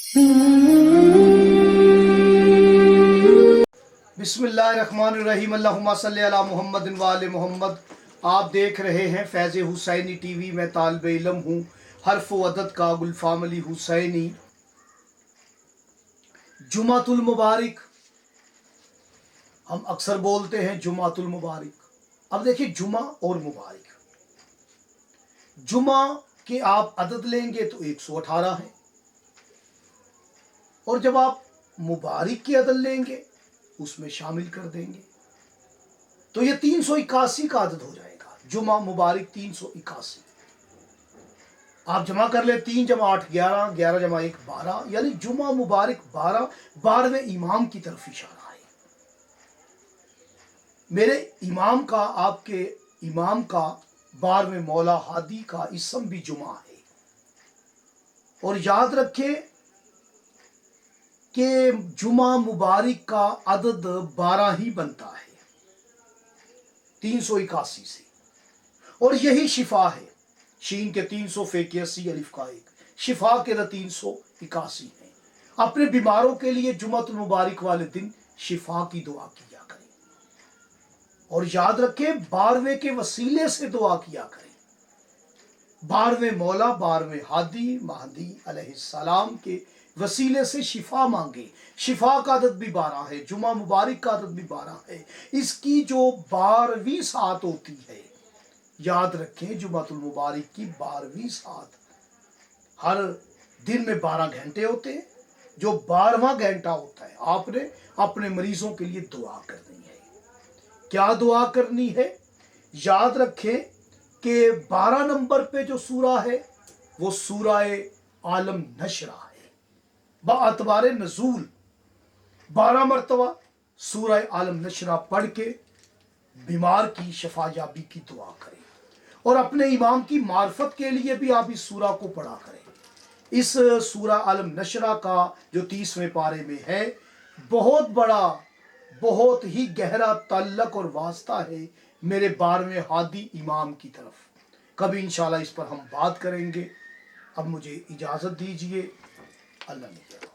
بسم اللہ الرحمن الرحیم، اللہم صلی علی محمد و آل محمد۔ آپ دیکھ رہے ہیں فیض حسینی ٹی وی۔ میں طالب علم ہوں حرف و عدد کا گلفام علی حسینی۔ جمعۃ المبارک ہم اکثر بولتے ہیں، جمعۃ المبارک۔ اب دیکھیں جمعہ اور مبارک، جمعہ کے آپ عدد لیں گے تو 118 ہے، اور جب آپ مبارک کی عدد لیں گے اس میں شامل کر دیں گے تو یہ 381 کا عدد ہو جائے گا۔ جمعہ مبارک 381 آپ جمع کر لیں، 3 جمع 8 11، 11 جمع 1 12، یعنی جمعہ مبارک 12، 12ویں امام کی طرف اشارہ ہے۔ میرے امام کا، آپ کے امام کا، 12ویں مولا ہادی کا اسم بھی جمعہ ہے۔ اور یاد رکھیں کہ جمعہ مبارک کا عدد 12 ہی بنتا ہے 381 سے، اور یہی شفا ہے۔ شین کے 300، فے کے 80، الف کا 1، شفا کے 381 ہیں۔ اپنے بیماروں کے لیے جمعۃ المبارک والے دن شفا کی دعا کیا کریں، اور یاد رکھیں 12ویں کے وسیلے سے دعا کیا کریں۔ 12ویں مولا، 12ویں ہادی مہدی علیہ السلام کے وسیلے سے شفا مانگے۔ شفا کا عدد بھی 12 ہے، جمعہ مبارک کا عدد بھی 12 ہے۔ اس کی جو 12ویں سات ہوتی ہے، یاد رکھیں جمعۃ المبارک کی 12ویں سات، ہر دن میں 12 گھنٹے ہوتے ہیں، جو 12واں گھنٹہ ہوتا ہے آپ نے اپنے مریضوں کے لیے دعا کرنی ہے۔ کیا دعا کرنی ہے؟ یاد رکھیں کہ 12 نمبر پہ جو سورہ ہے وہ سورہ عالم نشرہ ہے۔ باعتبار نزول 12 مرتبہ سورہ عالم نشرہ پڑھ کے بیمار کی شفا یابی کی دعا کریں، اور اپنے امام کی معرفت کے لیے بھی آپ اس سورہ کو پڑھا کریں۔ اس سورہ عالم نشرہ کا جو 30ویں پارے میں ہے، بہت بڑا، بہت ہی گہرا تعلق اور واسطہ ہے میرے 12ویں ہادی امام کی طرف۔ کبھی انشاءاللہ اس پر ہم بات کریں گے۔ اب مجھے اجازت دیجیے، اللہ نے